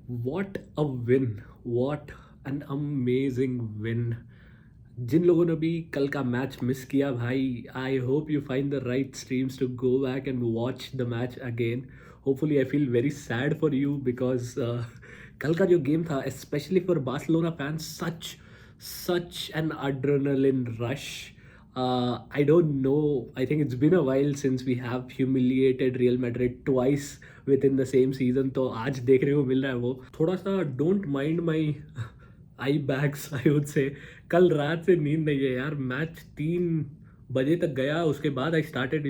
What a win! What an amazing win! जिन लोगों ने भी कल का मैच मिस किया भाई, I hope you find the right streams to go back and watch the match again. Hopefully I feel very sad for you because कल का जो गेम था specially for Barcelona fans, such an adrenaline rush. I don't know. I think it's been a while since we have humiliated Real Madrid twice within the same season. तो आज देखने को मिल रहा है वो. थोड़ा सा don't mind my I bags I would से. कल रात से नींद नहीं है यार. मैच 3 बजे तक गया. उसके बाद I started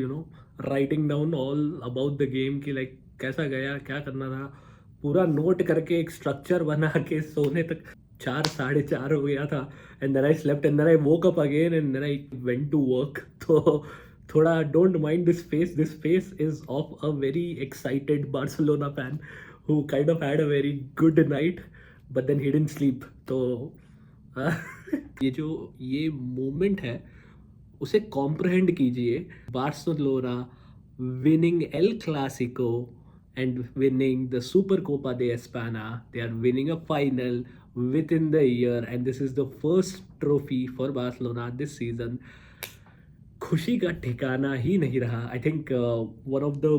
writing down all about the game कि लाइक कैसा गया, क्या करना था, पूरा नोट करके एक स्ट्रक्चर बना के सोने तक 4 साढ़े 4 हो गया था. And then I slept and then I woke up again and then I went to work. तो थोड़ा don't mind this face is of a very excited Barcelona fan who kind of had a very good night but then he didn't sleep. तो ये जो ये moment है उसे comprehend कीजिए. Barcelona winning El Clasico and winning the Super Copa de España. They are winning a final within the year, and this is the first trophy for Barcelona this season. खुशी का ठिकाना ही नहीं रहा. I think one of the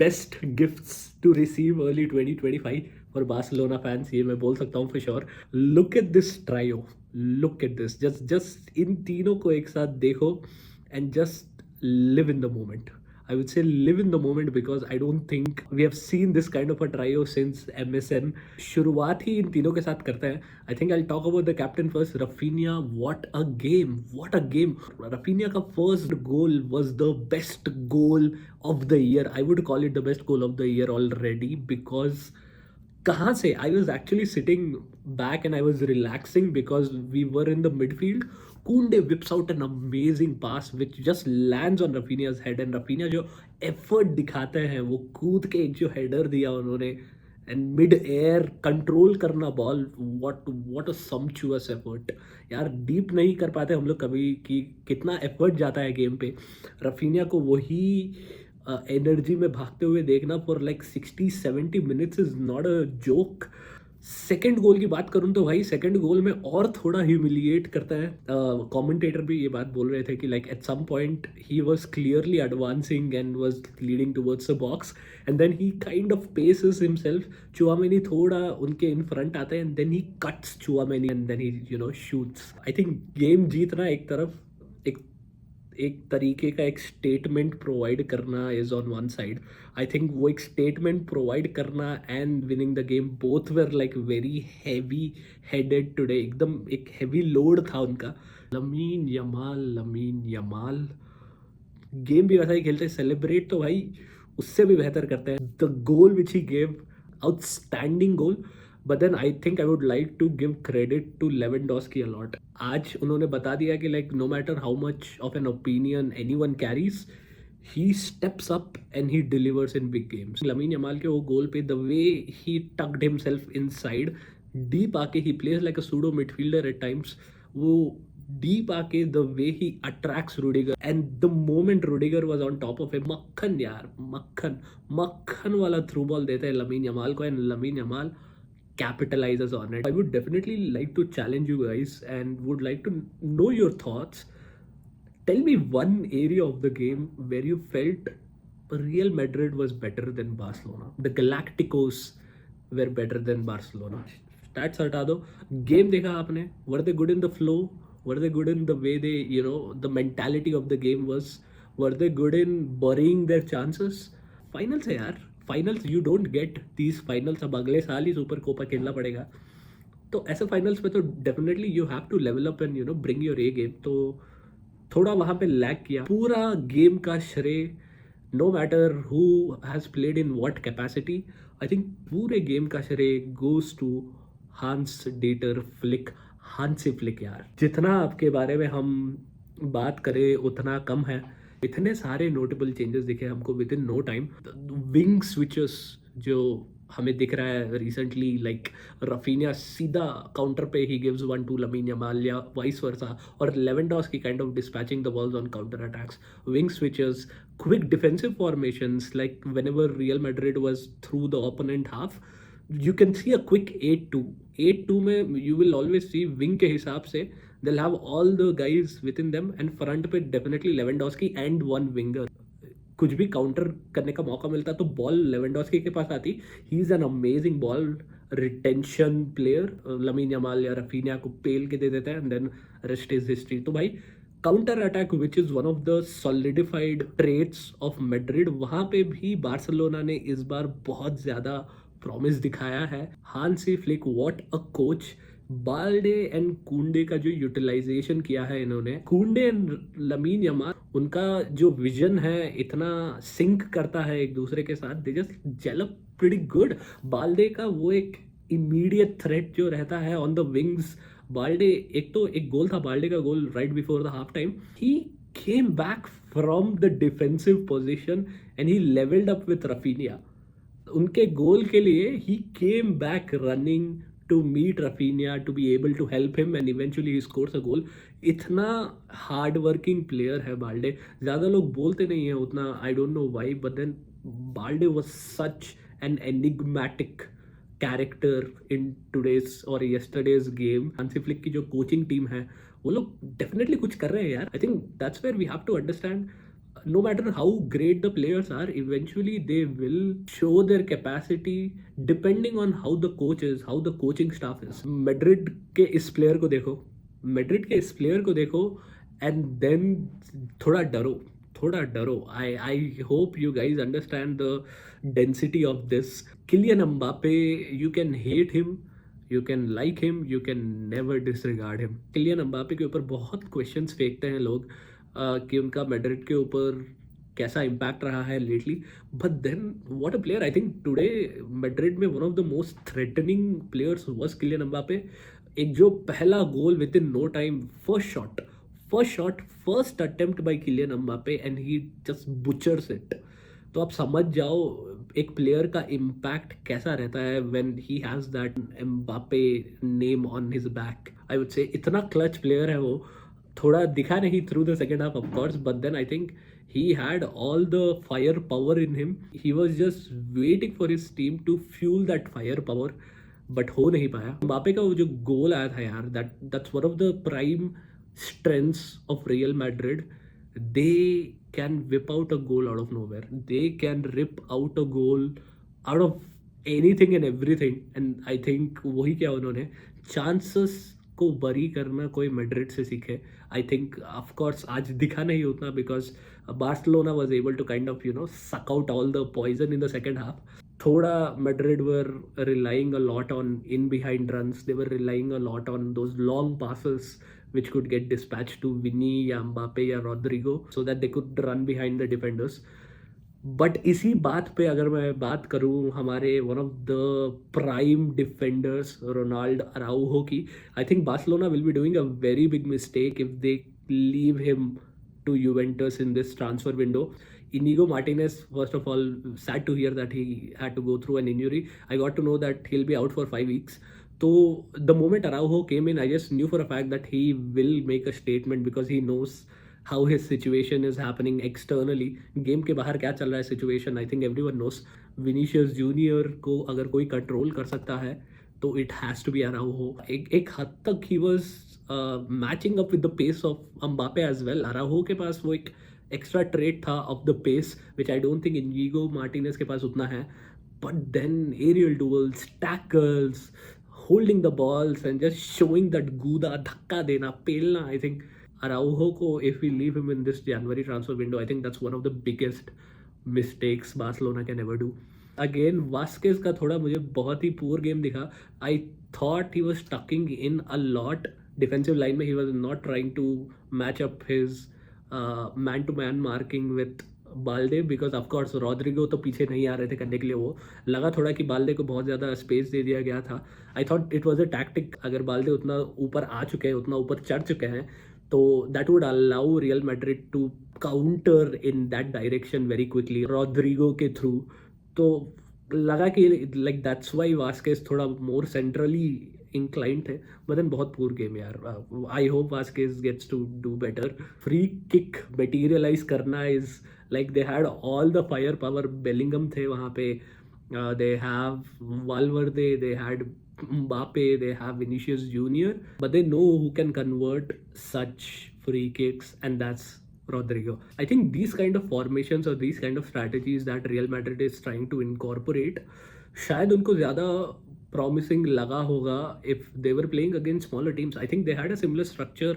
best gifts to receive early 2025 for Barcelona fans, ये मैं बोल सकता हूँ for sure. Look at this trio, look at this. Just इन तीनों को एक साथ देखो and just live in the moment. I would say live in the moment because I don't think we have seen this kind of a trio since MSN. शुरुआत ही इन तीनों के साथ करते हैं. I think I'll talk about the captain first. Rafinha, what a game! What a game! Rafinha का first goal was the best goal of the year. I would call it the best goal of the year already because कहाँ से I was actually sitting back and I was relaxing because we were in the midfield. Koundé whips out an amazing pass which just lands on Rafinha's head and Rafinha जो effort दिखाते हैं वो कूद के एक जो header दिया उन्होंने and mid air कंट्रोल करना ball, what a sumptuous effort. यार डीप नहीं कर पाते हम लोग कभी कि कितना एफर्ट जाता है गेम पे. रफीनिया को वही एनर्जी में भागते हुए देखना for like 60-70 minutes is not a joke. Second गोल की बात करूं तो भाई सेकेंड गोल में और थोड़ा ह्यूमिलिएट करता है. कमेंटेटर भी ये बात बोल रहे थे कि like at some point he was clearly advancing and was leading towards the box and then he kind of paces himself. Tchouameni थोड़ा उनके इन फ्रंट आता है and then he cuts Tchouameni and then he shoots. I think game जीतना एक तरफ, एक एक तरीके का एक स्टेटमेंट प्रोवाइड करना is on one side. I think वो एक स्टेटमेंट प्रोवाइड करना and winning the game both where like very heavy headed today. एकदम एक हैवी लोड था उनका. लमीन यमाल गेम भी वैसा ही खेलते हैं. सेलिब्रेट तो भाई उससे भी बेहतर करते हैं. The goal which he gave, outstanding goal. But then I think I would like to give credit to Lewandowski a lot. आज उन्होंने बता दिया कि like no matter how much of an opinion anyone carries, he steps up and he delivers in big games. Lamine Yamal के वो goal पे the way he tucked himself inside, deep आके he plays like a pseudo midfielder at times. वो deep आके the way he attracts Rudiger and the moment Rudiger was on top of a मक्खन यार, मक्खन वाला through ball देते हैं lamin Yamal को and lamin Yamal capitalizes on it. I would definitely like to challenge you guys and would like to know your thoughts. Tell me one area of the game where you felt Real Madrid was better than Barcelona. The Galacticos were better than Barcelona. Stats हटा दो. Game देखा आपने? Were they good in the flow? Were they good in the way they, the mentality of the game was? Were they good in burying their chances? Finals है यार. Finals you don't get these finals. अब अगले साल ही super Copa खेलना पड़ेगा. तो ऐसे finals में तो definitely you have to level up and bring your A game. तो थोड़ा वहाँ पे लैग किया. पूरा गेम का श्रेय, no matter who has played in what capacity, I think पूरे गेम का श्रेय goes to Hans Dieter Flick. Hansi Flick यार, जितना आपके बारे में हम बात करें उतना कम है. इतने सारे नोटेबल चेंजेस दिखे हमको within no time. Wing switches जो हमें दिख रहा है रिसेंटली, लाइक रफीनिया सीधा काउंटर पे ही gives one two Lamine Yamal या वाइस वर्सा, और Lewandowski kind of dispatching the balls on counter attacks. Wing switches, quick defensive formations, like whenever Real Madrid was through the opponent half, you can see a quick 8-2, 8-2 में you will always see wing के हिसाब से they'll have all the guys within them and front पे definitely Lewandowski and one winger. कुछ भी counter करने का मौका मिलता तो बॉल लेवेंडोस्की के पास आती. He is an amazing ball retention player. Lamine Yamal या रफीनिया को पेल के दे देता है and then rest is history. तो भाई counter attack which is one of the solidified traits of Madrid, वहां पे भी बार्सिलोना ने इस बार बहुत ज्यादा प्रॉमिस दिखाया है. Hansi Flick, what a coach. Balde and कुंडे का जो यूटिलाइजेशन किया है इन्होंने, कुंडे एंड लमीन यमाल, उनका जो विजन है इतना सिंक करता है एक दूसरे के साथ. They just gel up pretty good. Balde का वो एक इमीडिएट थ्रेट जो रहता है ऑन द विंग्स. बाल्डे, एक तो एक गोल था बाल्डे का goal right before the half time. He came back from the defensive position and he levelled up with Raphinha. उनके गोल के लिए he came back running to meet Raphinha to be able to help him and eventually he scores a goal. इतना hard working player है Balde. ज़्यादा लोग बोलते नहीं है उतना, I don't know why, but then Balde was such an enigmatic character in today's और yesterday's game. Hansi Flick की जो कोचिंग टीम है वो लोग डेफिनेटली कुछ कर रहे हैं यार. I think that's where we have to understand, no matter how great the players are, eventually they will show their capacity depending on how the coach is, how the coaching staff is. Madrid के इस player को देखो, Madrid के इस player को देखो and then थोड़ा डरो, थोड़ा डरो. I hope you guys understand the density of this. Kylian Mbappe, you can hate him, you can like him, you can never disregard him. Kylian Mbappe के ऊपर बहुत क्वेश्चंस फेंकते हैं लोग कि उनका मैड्रिड के ऊपर कैसा इम्पैक्ट रहा है lately, but then what a player. I think today Madrid में one of the most threatening players was Kylian Mbappe. एक जो पहला goal within no time, first attempt by Kylian Mbappe and he just butchers it. तो आप समझ जाओ एक player का इम्पैक्ट कैसा रहता है when he has that Mbappe name on his back. I would say इतना क्लच प्लेयर है वो. थोड़ा दिखा नहीं through the second half of course, but then I think he had all the firepower in him. He was just waiting for his team to fuel that firepower, but हो नहीं पाया. म्बापे का वो जो गोल आया था यार, that's one of the prime strengths of Real Madrid. They can whip out a goal out of nowhere. They can rip out a goal out of anything and everything. And I think वही क्या उन्होंने chances को बरी करना कोई Madrid से सीखे. I think of course आज दिखा नहीं उतना because Barcelona was able to kind of suck out all the poison in the second half. थोड़ा Madrid were relying a lot on in behind runs. They were relying a lot on those long passes which could get dispatched to Vinny या Mbappe या Rodrigo so that they could run behind the defenders. But इसी बात पे अगर मैं बात करूँ हमारे one of the prime defenders Ronald Araujo की, I think Barcelona will be doing a very big mistake if they leave him to Juventus in this transfer window. Inigo Martinez, first of all, sad to hear that he had to go through an injury. I got to know that he'll be out for 5 weeks. So the moment Araujo came in, I just knew for a fact that he will make a statement because he knows how his situation is happening externally. Game के बाहर क्या चल रहा है situation, I think everyone knows. Vinicius Junior को अगर कोई control कर सकता है तो it has to be Araujo. एक हद तक he was matching up with the pace of Mbappe as well. Araujo के पास वो एक एक्स्ट्रा ट्रेट था of the pace which I don't think Inigo Martinez के पास उतना है. But then aerial duels, tackles, holding the balls and just showing that गूदा, धक्का देना, पेलना. आई थिंक अराउहो को if we leave him in this January transfer window, I think that's one of the biggest mistakes Barcelona can ever do. Again Vazquez का थोड़ा मुझे बहुत ही पुअर गेम दिखा. I thought he was tucking in a lot defensive line में. He was not trying to match up his man to man marking with Balde because of course Rodrygo तो पीछे नहीं आ रहे थे करने के लिए. वो लगा थोड़ा कि बाल्डे को बहुत ज़्यादा स्पेस दे दिया गया था. I thought it was a tactic. अगर बाल्डे उतना ऊपर आ चुके हैं, उतना ऊपर चढ़ चुके हैं, तो that would allow Real Madrid to counter in that direction very quickly Rodrygo के थ्रू. तो लगा कि लाइक दैट्स वाई वास्केज थोड़ा मोर सेंट्रली इंक्लाइंड थे. बट देन बहुत पूर गेम यार. I hope Vazquez gets to do better. Free kick materialize करना is like they had all the fire power. Bellingham थे वहाँ पे, They have Valverde, they had Mbappe, they have Vinicius Junior, but they know who can convert such free kicks, and that's Rodrigo. I think these kind of formations or these kind of strategies that Real Madrid is trying to incorporate, शायद उनको ज़्यादा promising लगा होगा if they were playing against smaller teams. I think they had a similar structure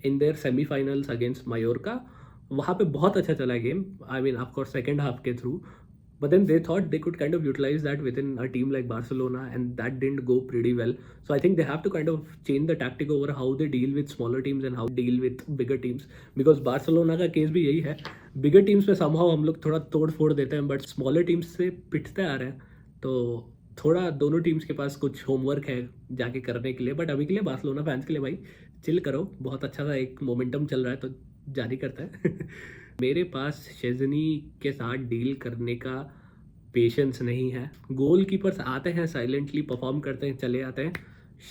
in their semi-finals against Mallorca. वहाँ पे बहुत अच्छा चला game. I mean, of course, second half के through. But then they thought they could kind of utilize that within a team like Barcelona, and that didn't go pretty well. So I think they have to kind of change the tactic over how they deal with smaller teams and how they deal with bigger teams. Because Barcelona का case भी यही है. Bigger teams में somehow हम लोग थोड़ा तोड़ फोड़ देते हैं, but smaller teams से पिटते आ रहे हैं. तो थोड़ा दोनों टीम्स के पास कुछ होमवर्क है जाके करने के लिए. बट अभी के लिए बार्सिलोना फैंस के लिए भाई चिल करो, बहुत अच्छा सा एक मोमेंटम चल रहा है तो जारी करता है. मेरे पास शेज़नी के साथ डील करने का पेशेंस नहीं है. गोल कीपर्स आते हैं, साइलेंटली परफॉर्म करते हैं, चले आते हैं.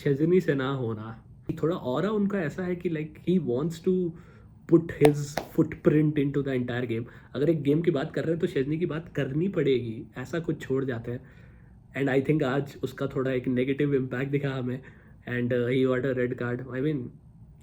शेज़नी से ना होना. थोड़ा ऑरा उनका ऐसा है कि like he wants to put his footprint into the entire game. अगर एक गेम की बात कर रहे हैं तो शेज़नी की बात करनी पड़ेगी, ऐसा कुछ छोड़ जाते हैं. एंड आई थिंक आज उसका थोड़ा एक नेगेटिव इम्पैक्ट दिखा हमें, and he got a red card. I mean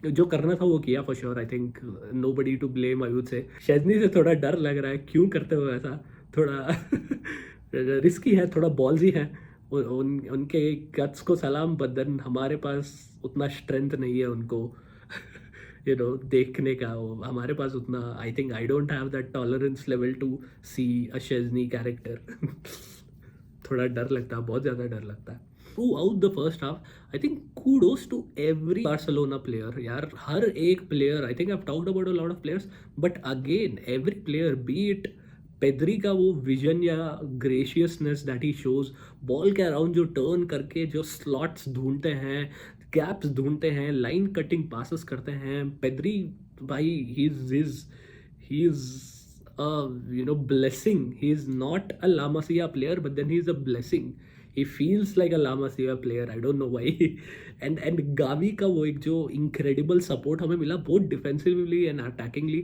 जो करना था वो किया for sure. I think nobody to blame. I would say Szczesny से थोड़ा डर लग रहा है, क्यों करते हो ऐसा. थोड़ा रिस्की है, थोड़ा बॉल्स ही है. उनके गट्स को सलाम, बट देन हमारे पास उतना स्ट्रेंथ नहीं है उनको देखने का. वो हमारे पास उतना, I think I don't have that tolerance level to see a Szczesny character. थोड़ा डर लगता है, बहुत ज़्यादा डर लगता है. Throughout the first half, I think kudos to every Barcelona player. यार हर एक player, I think I've talked about a lot of players, but again every player, be it Pedri का वो विजन या graciousness that he shows, ball के around जो turn करके जो slots ढूंढते हैं, गैप्स ढूंढते हैं, लाइन कटिंग पासेस करते हैं. पेद्री भाई he is a blessing. He is not a La Masia player, but then he is a blessing. He feels like a La Masia player. I don't know why. and Gavi का वो एक जो incredible support हमें मिला, both defensively and attackingly.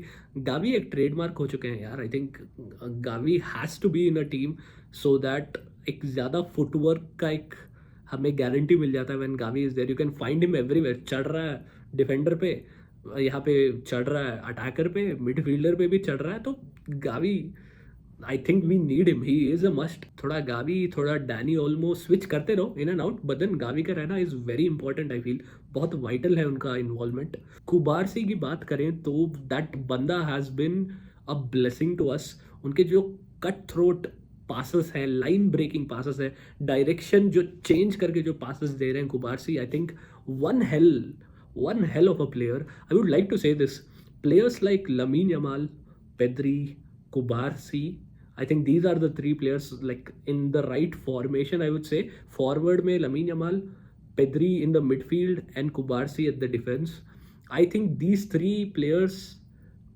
Gavi एक trademark हो चुके हैं यार. I think Gavi has to be in a team so that एक ज़्यादा फुटवर्क का एक हमें गारंटी मिल जाता है. when Gavi is there, you can find him everywhere. चढ़ रहा है डिफेंडर पे, यहाँ पे चढ़ रहा है अटैकर पे, मिडफील्डर पे भी चढ़ रहा है. तो Gavi, I think we need him, he is a must. थोड़ा गावी, थोड़ा डैनी ओल्मो स्विच करते रहो in and out, but then Gavi का रहना is very important. I feel बहुत वाइटल है उनका इन्वॉल्वमेंट. कुबारसी की बात करें तो दैट बंदा has been a blessing to us. उनके जो कट थ्रोट पासेस हैं, लाइन ब्रेकिंग पासेस है, डायरेक्शन जो चेंज करके जो पासेस दे रहे हैं Cubarsi, I think one hell of a player. I would like to say this: players like Lamine Yamal, Pedri, Kubarsi, I think these are the three players like in the right formation. I would say forward में Lamine Yamal, Pedri in the midfield, and Kubarsi at the defense. I think these three players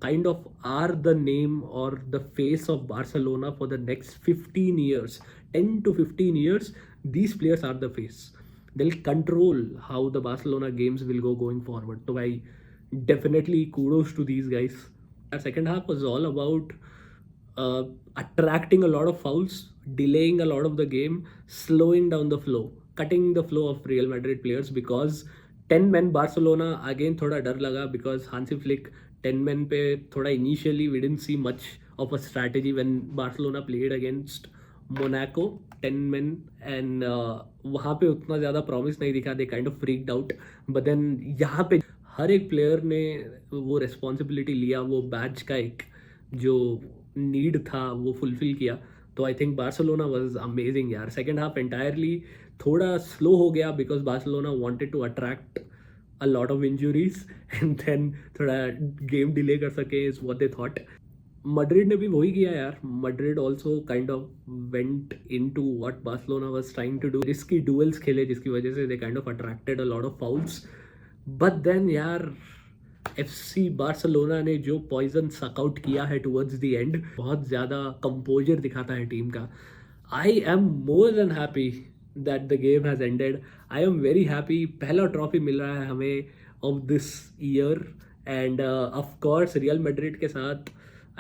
kind of are the name or the face of Barcelona for the next 15 years. 10 to 15 years, these players are the face. They'll control how the Barcelona games will go going forward. So I definitely kudos to these guys. Our second half was all about attracting a lot of fouls, delaying a lot of the game, slowing down the flow, cutting the flow of Real Madrid players. Because 10 men Barcelona again थोड़ा डर लगा, because Hansi Flick 10 men पे थोड़ा initially we didn't see much of a strategy when Barcelona played against Monaco 10 men, and वहाँ पे उतना ज़्यादा promise नहीं दिखा. They kind of freaked out. But then यहाँ पे हर एक प्लेयर ने वो रिस्पॉन्सिबिलिटी लिया, वो बैच का एक जो नीड था वो फुलफिल किया. तो I think Barcelona was amazing यार. सेकेंड हाफ एंटायरली थोड़ा स्लो हो गया because Barcelona wanted to attract a lot of injuries and then थोड़ा गेम डिले कर सके is what they thought. Madrid ने भी वही किया यार. Madrid also kind of went into what Barcelona was trying to do. Risky duels खेले जिसकी वजह से they kind of attracted a lot of fouls. But then यार FC बार्सिलोना ने जो पॉइजन सक आउट किया है towards the end, बहुत ज़्यादा कंपोजर दिखाता है टीम का. I am more than happy that the game has ended. I am very happy. पहला ट्रॉफी मिल रहा है हमें of this year, and of course Real Madrid के साथ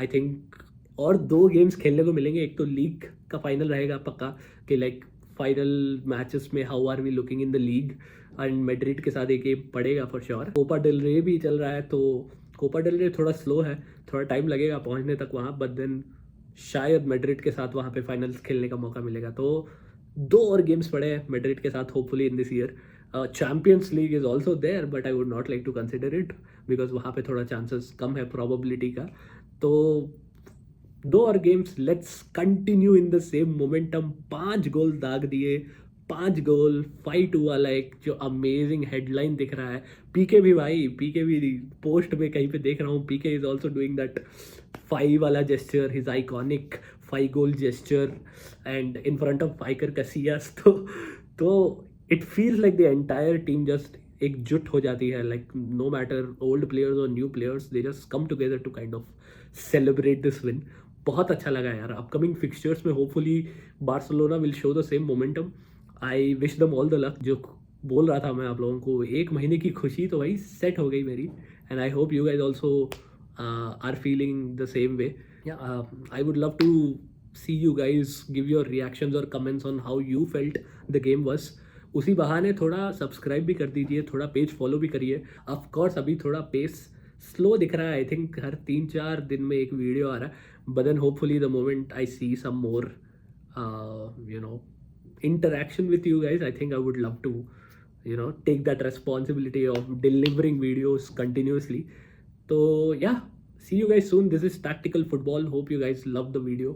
I think और 2 गेम्स खेलने को मिलेंगे। एक तो लीग का फाइनल रहेगा पक्का, कि लाइक फाइनल मैचेस में how are we looking in the league, and Madrid के साथ एक गेम पड़ेगा फॉर श्योर। कोपा डेल रे भी चल रहा है, तो कोपा डेल रे थोड़ा स्लो है, थोड़ा टाइम लगेगा पहुंचने तक वहाँ, बट देन शायद मैड्रिड के साथ वहाँ पे फाइनल्स खेलने का मौका मिलेगा। तो 2 और गेम्स पड़े हैं मैड्रिड के साथ hopefully in this year. Champions League is also there, but I would not like to consider it because वहाँ पे थोड़ा चांसेस कम है प्रोबेबिलिटी का। तो 2 और games, let's continue in the same momentum. 5 गोल दाग दिए, 5 गोल, फाइट हुआ, लाइक जो अमेजिंग हेडलाइन दिख रहा है। पीके भी भाई, पीके भी पोस्ट में कहीं पे देख रहा हूँ, Pique is also doing that 5 वाला gesture, his iconic 5 goal gesture and in front of Iker Casillas. तो it feels like the entire team just एकजुट हो जाती है, like no matter old players और new players, they just come together to kind of celebrate this win. बहुत अच्छा लगा यार। अपकमिंग फिक्सचर्स में hopefully Barcelona will show the same momentum. I wish them all the luck. जो बोल रहा था मैं आप लोगों को, 1 महीने की खुशी तो भाई सेट हो गई मेरी, and I hope you guys also are feeling the same way. I would love to see you guys give your reactions or comments on how you felt the game was। उसी बहाने थोड़ा subscribe भी कर दीजिए, थोड़ा page follow भी करिए। Of course अभी थोड़ा पेस स्लो दिख रहा है, आई थिंक हर 3-4 दिन में एक वीडियो आ रहा है, but then hopefully the moment I see some more you know interaction with you guys, I think I would love to take that responsibility of delivering videos continuously. So yeah, see you guys soon. This is Tactical Football. Hope you guys love the video.